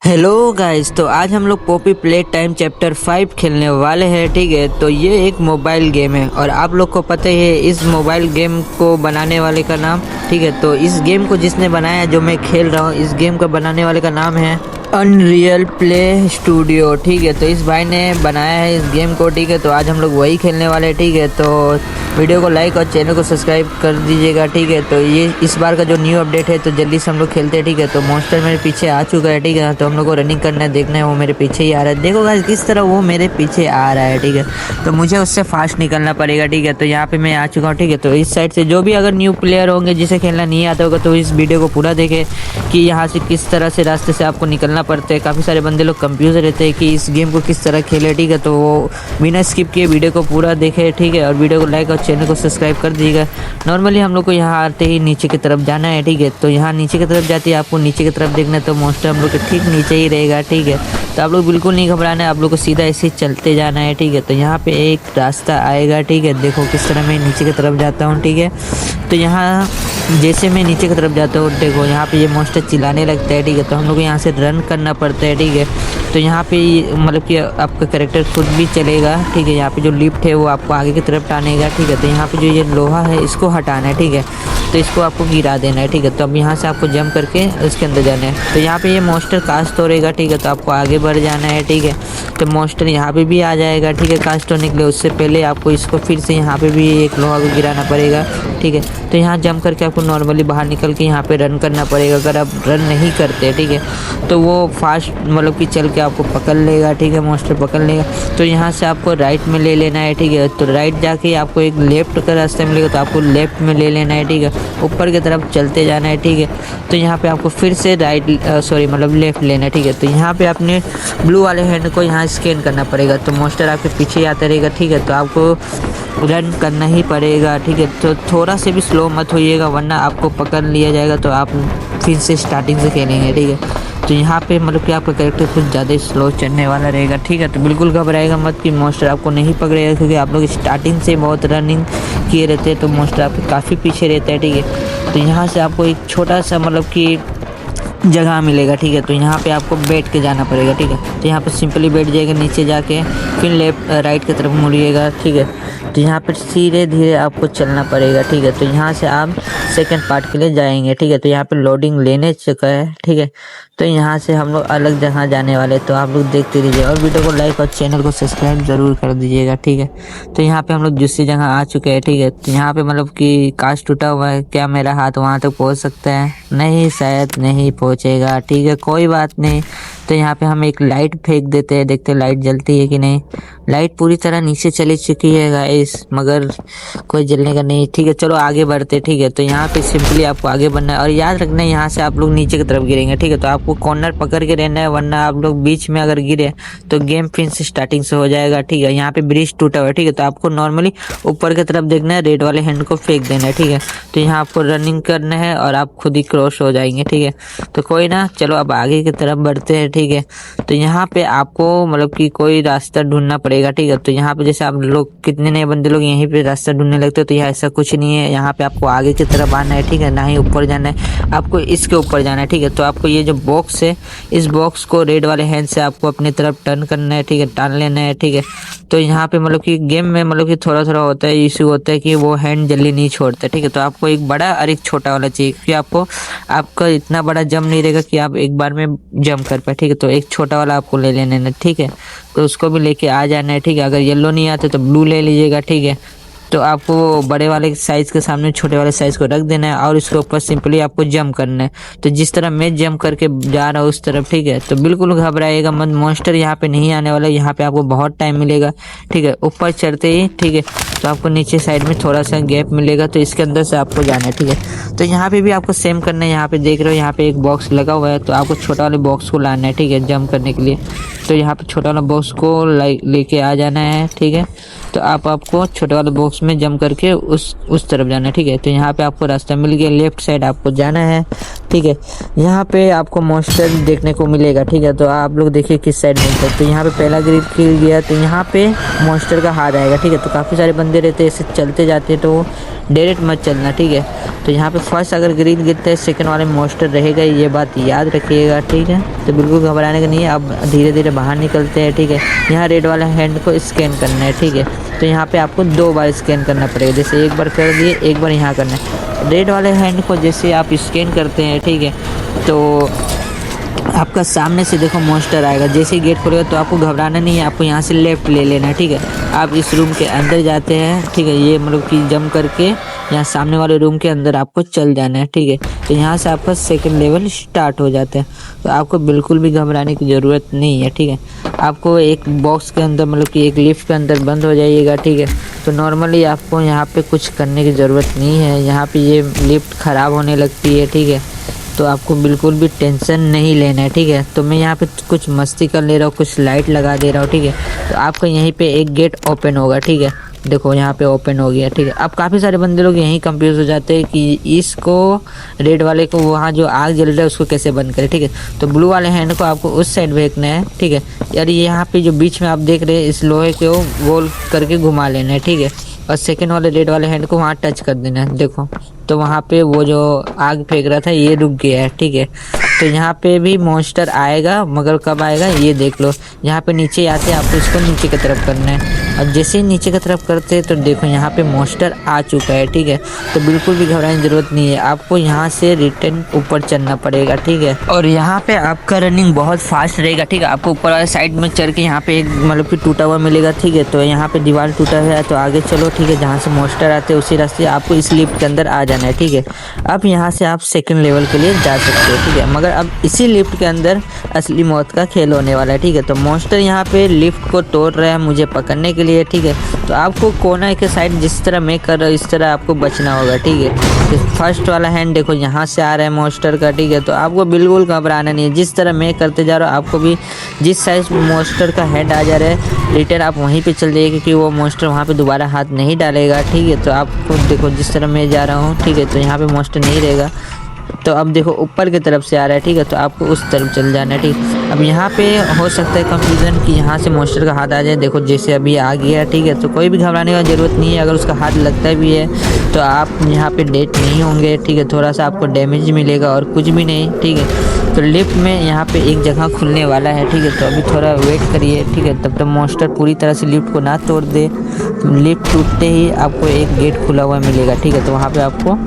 Hello guys, तो आज हम लोग पॉपी प्ले टाइम चैप्टर 5 खेलने वाले हैं। ठीक है, तो ये एक मोबाइल गेम है और आप लोग को पता ही है इस मोबाइल गेम को बनाने वाले का नाम। ठीक है, तो इस गेम को जिसने बनाया जो मैं खेल रहा हूँ, इस गेम का बनाने वाले का नाम है अनरियल प्ले स्टूडियो। ठीक है, तो इस भाई ने बनाया है इस गेम को। ठीक है, तो आज हम लोग वही खेलने वाले हैं। ठीक है, तो वीडियो को लाइक और चैनल को सब्सक्राइब कर दीजिएगा। ठीक है, तो ये इस बार का जो न्यू अपडेट है तो जल्दी से हम लोग खेलते हैं। ठीक है, तो मॉन्स्टर मेरे पीछे आ चुका है। ठीक है, तो हम लोग को रनिंग करना है, देखना है वो मेरे पीछे ही आ रहा है। देखो गाइस किस तरह वो मेरे पीछे आ रहा है। ठीक है, तो मुझे उससे फास्ट निकलना पड़ेगा। ठीक है, तो यहाँ पे मैं आ चुका हूँ। ठीक है, तो इस साइड से जो भी अगर न्यू प्लेयर होंगे जिसे खेलना नहीं आता होगा तो इस वीडियो को पूरा देखें कि यहाँ से किस तरह से रास्ते से आपको निकलना पड़ता है। काफ़ी सारे बंदे लोग कंफ्यूज रहते हैं कि इस गेम को किस तरह खेले। ठीक है, तो वो बिना स्किप किए वीडियो को पूरा देखे। ठीक है, और वीडियो को लाइक और चैनल को सब्सक्राइब कर दीजिएगा। नॉर्मली हम लोग को यहाँ आते ही नीचे की तरफ जाना है। ठीक है, तो यहाँ नीचे की तरफ जाती है, आपको नीचे की तरफ देखना है तो मॉन्स्टर हम लोग के ठीक नीचे ही रहेगा। ठीक है, तो आप लोग बिल्कुल नहीं घबराना है, आप लोग को सीधा ऐसे चलते जाना है। ठीक है, तो यहाँ पे एक रास्ता आएगा। ठीक है, देखो किस तरह मैं नीचे की तरफ जाता हूँ। ठीक है, तो यहाँ जैसे मैं नीचे की तरफ जाता हूँ देखो यहाँ पे ये मॉन्स्टर चिल्लाने लगता है। ठीक है, तो हम लोग को यहाँ से रन करना पड़ता है। ठीक है, तो यहाँ पे मतलब कि आपका कैरेक्टर खुद भी चलेगा। ठीक है, यहाँ पे जो लिफ्ट है वो आपको आगे की तरफ टानेगा। ठीक है, तो यहाँ पे जो ये लोहा है इसको हटाना है। ठीक है, तो इसको आपको गिरा देना है। ठीक है, तो अब यहाँ से आपको जंप करके इसके अंदर जाना है। तो यहाँ पे ये मॉन्स्टर कास्ट हो रहेगा। ठीक है, तो आपको आगे बढ़ जाना है। ठीक है, तो मॉन्स्टर यहाँ पे भी आ जाएगा। ठीक है, कास्ट होने के लिए उससे पहले आपको इसको फिर से यहाँ पे भी एक लोहा को गिराना पड़ेगा। ठीक है, तो यहाँ जंप करके आपको नॉर्मली बाहर निकल के यहाँ पे रन करना पड़ेगा। अगर आप रन नहीं करते ठीक है तो वो फास्ट मतलब कि चल के आपको पकड़ लेगा। ठीक है, मॉन्स्टर पकड़ लेगा। तो यहाँ से आपको राइट में ले लेना है। ठीक है, तो राइट जाके आपको एक लेफ्ट का रास्ता मिलेगा तो आपको लेफ्ट में ले लेना है। ठीक है, ऊपर की तरफ चलते जाना है। ठीक है, तो यहाँ पे आपको फिर से मतलब लेफ्ट लेना है। ठीक है, तो यहाँ पे आपने ब्लू वाले हैंड को यहाँ स्कैन करना पड़ेगा तो मॉन्स्टर आपके पीछे आता रहेगा। ठीक है, तो आपको रन करना ही पड़ेगा। ठीक है, तो थोड़ा से भी स्लो मत होइएगा वरना आपको पकड़ लिया जाएगा तो आप फिर से स्टार्टिंग से खेलेंगे। ठीक है, तो यहाँ पे मतलब कि आपका कैरेक्टर कुछ ज़्यादा ही स्लो चलने वाला रहेगा। ठीक है, तो बिल्कुल घबराएगा मत कि मॉन्स्टर आपको नहीं पकड़ेगा क्योंकि आप लोग स्टार्टिंग से बहुत रनिंग किए रहते हैं तो मॉन्स्टर आपके काफ़ी पीछे रहता है। ठीक है, तो यहाँ से आपको एक छोटा सा मतलब कि जगह मिलेगा। ठीक है, तो यहाँ पे आपको बैठ के जाना पड़ेगा। ठीक है, तो यहाँ पे सिंपली बैठ जाएगा, नीचे जाके फिर लेफ्ट राइट की तरफ मुड़िएगा। ठीक है, तो यहाँ पर धीरे धीरे आपको चलना पड़ेगा। ठीक है, तो यहाँ से आप सेकंड पार्ट के लिए जाएंगे। ठीक है, तो यहाँ पे लोडिंग लेने चुका है। ठीक है, तो यहाँ से हम लोग अलग जगह जाने वाले तो आप लोग देखते रहिए और वीडियो को लाइक और चैनल को सब्सक्राइब जरूर कर दीजिएगा। ठीक है, तो यहाँ पे हम लोग दूसरी जगह आ चुके हैं। ठीक है, तो यहाँ पे मतलब कि कांच टूटा हुआ है, क्या मेरा हाथ वहाँ तक पहुँच सकता है? नहीं, शायद नहीं पहुँचेगा। ठीक है, कोई बात नहीं। तो यहाँ पे हम एक लाइट फेंक देते हैं, देखते हैं लाइट जलती है कि नहीं। लाइट पूरी तरह नीचे चली चुकी है गाइस, मगर कोई जलने का नहीं। ठीक है, चलो आगे बढ़ते। ठीक है, तो यहाँ पे सिंपली आपको आगे बढ़ना है और याद रखना है यहाँ से आप लोग नीचे की तरफ गिरेंगे। ठीक है, तो आपको कॉर्नर पकड़ के रहना है वरना आप लोग बीच में अगर गिरे तो गेम फिर से स्टार्टिंग से हो जाएगा। ठीक है, यहाँ पे ब्रिज टूटा हुआ है। ठीक है, तो आपको नॉर्मली ऊपर की तरफ देखना है, रेड वाले हैंड को फेंक देना है। ठीक है, तो यहाँ आपको रनिंग करना है और आप खुद ही क्रॉस हो जाएंगे। ठीक है, तो कोई ना, चलो अब आगे की तरफ बढ़ते हैं। ठीक है, तो यहाँ पे आपको मतलब कि कोई रास्ता ढूंढना पड़ेगा। ठीक है, तो यहाँ पे जैसे आप लोग कितने नए बंदे लोग यहीं पे रास्ता ढूंढने लगते हो तो यहाँ ऐसा कुछ नहीं है। यहाँ पे आपको आगे की तरफ आना है। ठीक है, ना ही ऊपर जाना है, आपको इसके ऊपर जाना है। ठीक है, तो आपको ये जो बॉक्स है इस बॉक्स को रेड वाले हैंड से आपको अपनी तरफ टर्न करना है। ठीक है, टान लेना है। ठीक है, तो यहाँ पे मतलब कि गेम में मतलब कि थोड़ा थोड़ा होता है, इशू होता है कि वो हैंड जल्दी नहीं छोड़ता। ठीक है, तो आपको एक बड़ा और एक छोटा वाला चाहिए क्योंकि आपका इतना बड़ा जंप नहीं रहेगा कि आप एक बार में जंप कर पाए। ठीक है, तो एक छोटा वाला आपको ले लेना है। ठीक है, तो उसको भी लेके आ जाना है। ठीक है, अगर येलो नहीं आते तो ब्लू ले लीजिएगा। ठीक है, तो आपको बड़े वाले साइज़ के सामने छोटे वाले साइज़ को रख देना है और इसके ऊपर सिंपली आपको जंप करना है। तो जिस तरह मैं जंप करके जा रहा हूँ उस तरफ। ठीक है, तो बिल्कुल घबराइएगा मत, मॉन्स्टर यहाँ पे नहीं आने वाला, यहाँ पे आपको बहुत टाइम मिलेगा। ठीक है, ऊपर चढ़ते ही ठीक है तो आपको नीचे साइड में थोड़ा सा गैप मिलेगा तो इसके अंदर से आपको जाना है। ठीक है, तो यहाँ पे भी आपको सेम करना है। यहाँ पे देख रहे हो यहाँ पे एक बॉक्स लगा हुआ है तो आपको छोटा वाले बॉक्स को लाना है। ठीक है, जंप करने के लिए तो यहाँ पे छोटा वाला बॉक्स को लेके आ जाना है। ठीक है, तो आपको छोटे वाले बॉक्स में जंप करके उस तरफ जाना है। ठीक है, तो यहाँ पे आपको रास्ता मिल गया, लेफ्ट साइड आपको जाना है। ठीक है, यहाँ पे आपको मॉन्स्टर देखने को मिलेगा। ठीक है, तो आप लोग देखिए किस साइड मिलता है। तो यहाँ पे पहला ग्रिड किल गया तो यहाँ पे मॉन्स्टर का हाथ आएगा। ठीक है, तो काफ़ी सारे बंदे रहते हैं, ऐसे चलते जाते हैं तो डायरेक्ट मत चलना, ठीक है। तो यहाँ पे फर्स्ट अगर ग्रीन गिरता है सेकंड वाले में मॉन्स्टर रहेगा, ये बात याद रखिएगा, ठीक है। तो बिल्कुल घबराने का नहीं है। अब धीरे धीरे बाहर निकलते हैं, ठीक है। यहाँ रेड वाला हैंड को स्कैन करना है, ठीक है। तो यहाँ पे आपको 2 बार स्कैन करना पड़ेगा, जैसे एक बार कर दिए, एक बार यहाँ करना है। रेड वाले हैंड को जैसे आप स्कैन करते हैं, ठीक है, तो आपका सामने से देखो मॉन्स्टर आएगा। जैसे ही गेट खोलेगा तो आपको घबराना नहीं है, आपको यहाँ से लेफ्ट ले लेना है, ठीक है। आप इस रूम के अंदर जाते हैं, ठीक है। ये मतलब कि जंप करके यहाँ सामने वाले रूम के अंदर आपको चल जाना है, ठीक है। तो यहाँ से आपका सेकंड लेवल स्टार्ट हो जाता है। तो आपको बिल्कुल भी घबराने की ज़रूरत नहीं है, ठीक है। आपको एक बॉक्स के अंदर मतलब कि एक लिफ्ट के अंदर बंद हो जाइएगा, ठीक है। तो नॉर्मली आपको यहाँ पे कुछ करने की ज़रूरत नहीं है। यहाँ पे ये लिफ्ट ख़राब होने लगती है, ठीक है। तो आपको बिल्कुल भी टेंशन नहीं लेना है, ठीक है। तो मैं यहाँ पे कुछ मस्ती कर ले रहा हूँ, कुछ लाइट लगा दे रहा हूँ, ठीक है। तो आपका यहीं पे एक गेट ओपन होगा, ठीक है। देखो यहाँ पे ओपन हो गया, ठीक है। अब काफ़ी सारे बंदे लोग यहीं कंफ्यूज हो जाते हैं कि इसको रेड वाले को वहाँ जो आग जल रहा है उसको कैसे बंद करें, ठीक है। तो ब्लू वाले हैंड को आपको उस साइड फेंकना है, ठीक है। यार यहाँ पे जो बीच में आप देख रहे हैं इस लोहे को गोल करके घुमा लेना है, ठीक है। और सेकेंड वाले रेड वाले हैंड को वहाँ टच कर देना है, देखो। तो वहाँ पे वो जो आग फेंक रहा था ये रुक गया है, ठीक है। तो यहाँ पे भी मॉन्स्टर आएगा, मगर कब आएगा ये देख लो। यहाँ पे नीचे आते हैं, आपको इसको नीचे की तरफ करना है। और जैसे ही नीचे की तरफ करते हैं तो देखो यहाँ पे मॉन्स्टर आ चुका है, ठीक है। तो बिल्कुल भी घबराने की जरूरत नहीं है, आपको यहाँ से रिटर्न ऊपर चलना पड़ेगा, ठीक है। और यहाँ पे आपका रनिंग बहुत फास्ट रहेगा, ठीक है। आपको ऊपर वाले साइड में चढ़ के यहाँ पे एक मतलब कि टूटा हुआ मिलेगा, ठीक है। तो यहाँ पे दीवार टूटा हुआ है, तो आगे चलो, ठीक है। जहाँ से मॉन्स्टर आते हैं उसी रास्ते आपको इस लिफ्ट के अंदर आ जाना है, ठीक है। अब यहाँ से आप सेकंड लेवल के लिए जा सकते हो, ठीक है। मगर अब इसी लिफ्ट के अंदर असली मौत का खेल होने वाला है, ठीक है। तो मॉन्स्टर यहाँ पे लिफ्ट को तोड़ रहा है मुझे पकड़ने के लिए, ठीक है। तो आपको कोना के साइड जिस तरह मैं कर रहा हूँ इस तरह आपको बचना होगा, ठीक है। तो फर्स्ट वाला हैंड देखो यहाँ से आ रहा है मॉन्स्टर का, ठीक है। तो आपको बिल्कुल घबराना नहीं है, जिस तरह मैं करते जा रहा हूँ आपको भी जिस साइज मॉन्स्टर का हेड आ जा रहा है रिटर्न आप वहीं पे चल जाइए, क्योंकि वो मॉन्स्टर वहाँ पे दोबारा हाथ नहीं डालेगा, ठीक है। तो आपको देखो जिस तरह मैं जा रहा हूँ, ठीक है। तो यहाँ पे मॉन्स्टर नहीं रहेगा। तो अब देखो ऊपर की तरफ से आ रहा है, ठीक है। तो आपको उस तरफ चल जाना है, ठीक। अब यहाँ पे हो सकता है कंफ्यूजन कि यहाँ से मॉन्स्टर का हाथ आ जाए, देखो जैसे अभी आ गया, ठीक है। तो कोई भी घबराने का ज़रूरत नहीं है। अगर उसका हाथ लगता भी है तो आप यहाँ पे डेड नहीं होंगे, ठीक है। थोड़ा सा आपको डैमेज मिलेगा और कुछ भी नहीं, ठीक है। तो लिफ्ट में यहाँ पे एक जगह खुलने वाला है, ठीक है। तो अभी थोड़ा वेट करिए, ठीक है। तब तक मॉन्स्टर पूरी तरह से लिफ्ट को ना तोड़ दे। तो लिफ्ट टूटते ही आपको एक गेट खुला हुआ मिलेगा, ठीक है। तो वहाँ पे आपको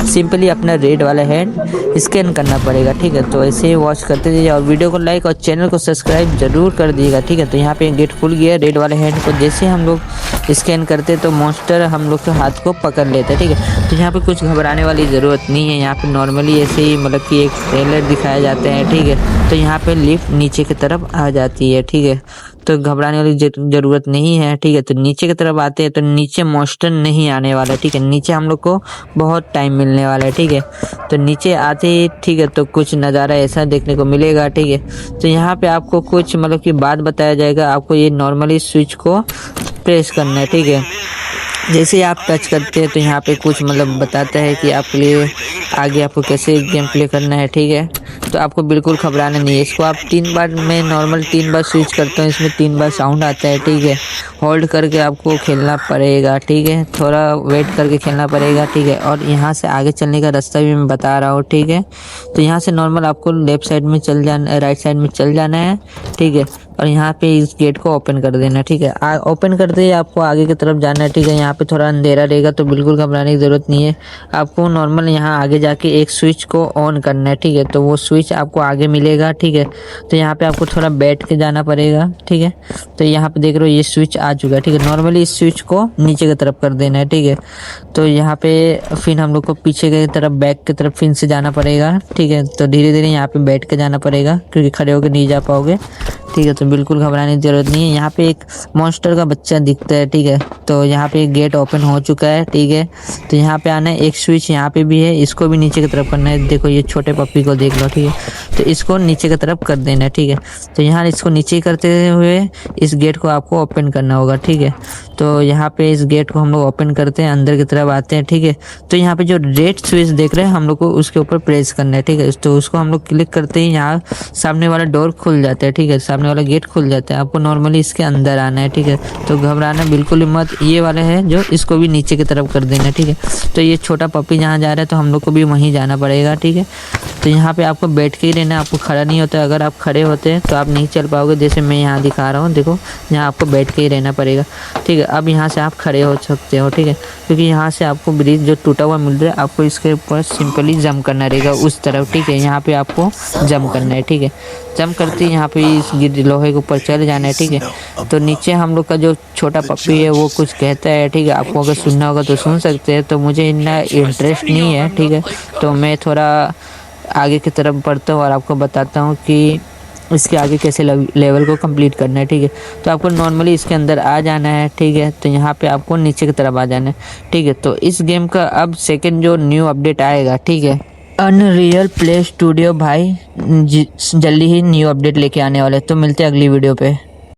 सिंपली अपना रेड वाला हैंड स्कैन करना पड़ेगा, ठीक है। तो ऐसे ही वॉच करते रहिए और वीडियो को लाइक और चैनल को सब्सक्राइब जरूर कर दिएगा, ठीक है। तो यहाँ पे गेट खुल गया रेड वाले हैंड को जैसे हम लोग स्कैन करते तो मॉन्स्टर हम लोग के हाथ को पकड़ लेते हैं, ठीक है। तो यहाँ पे कुछ घबराने वाली ज़रूरत नहीं है। यहाँ पे नॉर्मली ऐसे ही मतलब कि एक ट्रेलर दिखाया जाता है, ठीक है। तो यहाँ पे लिफ्ट नीचे की तरफ आ जाती है, ठीक है। तो घबराने वाली ज़रूरत नहीं है, ठीक है। तो नीचे की तरफ आते हैं तो नीचे मॉन्स्टर नहीं आने वाला, ठीक है। नीचे हम लोग को बहुत टाइम मिलने वाला है, ठीक है। तो नीचे आते ही, ठीक है, तो कुछ नज़ारा ऐसा देखने को मिलेगा, ठीक है। तो यहाँ पे आपको कुछ मतलब कि बात बताया जाएगा। आपको ये नॉर्मली स्विच को प्रेस करना है, ठीक है। जैसे आप टच करते हैं तो यहाँ पे कुछ मतलब बताता है कि आपके लिए आगे आपको कैसे गेम प्ले करना है, ठीक है। तो आपको बिल्कुल घबराना नहीं है। इसको आप 3 बार, मैं नॉर्मल 3 बार स्विच करता हूँ, इसमें 3 बार साउंड आता है, ठीक है। होल्ड करके आपको खेलना पड़ेगा, ठीक है। थोड़ा वेट करके खेलना पड़ेगा, ठीक है। और यहाँ से आगे चलने का रास्ता भी मैं बता रहा हूँ, ठीक है। तो यहाँ से नॉर्मल आपको लेफ्ट साइड में चल जाना, राइट साइड में चल जाना है, ठीक है। और यहाँ पे इस गेट को ओपन कर देना, ठीक है। ओपन करते ही आपको आगे की तरफ जाना है, ठीक है। यहाँ पे थोड़ा अंधेरा रहेगा तो बिल्कुल घबराने की ज़रूरत नहीं है। आपको नॉर्मल यहाँ आगे जाके एक स्विच को ऑन करना है, ठीक है। तो वो स्विच आपको आगे मिलेगा, ठीक है। तो यहाँ पे आपको थोड़ा बैठ के जाना पड़ेगा, ठीक है। तो यहाँ पे देख रहे हो ये स्विच आ चुका है, ठीक है। नॉर्मली इस स्विच को नीचे की तरफ कर देना है, ठीक है। तो यहाँ पे फिर हम लोग को पीछे की तरफ बैक की तरफ फिर से जाना पड़ेगा, ठीक है। तो धीरे धीरे यहाँ पे बैठ के जाना पड़ेगा क्योंकि खड़े होकर नहीं जा पाओगे, ठीक है। तो बिल्कुल घबराने की जरूरत नहीं है। यहाँ पे एक मॉन्स्टर का बच्चा दिखता है, ठीक है। तो यहाँ पे एक गेट ओपन हो चुका है, ठीक है। तो यहाँ पे आना है, एक स्विच यहाँ पे भी है, इसको भी नीचे की तरफ करना है। देखो ये छोटे पप्पी को देख लो, ठीक है। तो इसको नीचे की तरफ कर देना है, ठीक है। तो यहाँ इसको नीचे करते हुए इस गेट को आपको ओपन करना होगा, ठीक है। तो यहाँ पे इस गेट को हम लोग ओपन करते हैं, अंदर की तरफ आते हैं, ठीक है। तो यहाँ पे जो रेड स्विच देख रहे हैं हम लोग को उसके ऊपर प्रेस करना है, ठीक है। तो उसको हम लोग क्लिक करते ही यहाँ सामने वाला डोर खुल जाता है, ठीक है, सामने वाला गेट खुल जाता है। आपको नॉर्मली इसके अंदर आना है, ठीक है। तो घबराना बिल्कुल ही मत, ये वाले है जो इसको भी नीचे की तरफ कर देना है, ठीक है। तो ये छोटा पपी जहाँ जा रहा है तो हम लोग को भी वहीं जाना पड़ेगा, ठीक है। तो यहाँ पे आपको बैठ के ही रहना है, आपको खड़ा नहीं होता है। अगर आप खड़े होते हैं तो आप नहीं चल पाओगे, जैसे मैं यहाँ दिखा रहा हूँ, देखो यहाँ आपको बैठ के ही रहना पड़ेगा, ठीक है। अब यहाँ से आप खड़े हो सकते हो, ठीक है, क्योंकि यहाँ से आपको ब्रिज जो टूटा हुआ मिल रहा है, आपको इसके ऊपर सिंपली जंप करना रहेगा उस तरफ, ठीक है। यहाँ पे आपको जंप करना है, ठीक है। जंप करते ही यहाँ पे इस लोहे के ऊपर चल जाना है, ठीक है। तो नीचे हम लोग का जो छोटा पप्पी है वो कुछ कहता है, ठीक है। आपको अगर सुनना होगा तो सुन सकते हैं, तो मुझे इतना इंटरेस्ट नहीं है, ठीक है। तो मैं थोड़ा आगे की तरफ बढ़ता हूँ और आपको बताता हूँ कि इसके आगे कैसे लेवल को कंप्लीट करना है, ठीक है। तो आपको नॉर्मली इसके अंदर आ जाना है, ठीक है। तो यहाँ पे आपको नीचे की तरफ आ जाना है, ठीक है। तो इस गेम का अब सेकंड जो न्यू अपडेट आएगा, ठीक है, अनरियल प्ले स्टूडियो भाई जल्दी ही न्यू अपडेट लेके आने वाले। तो मिलते हैं अगली वीडियो पे।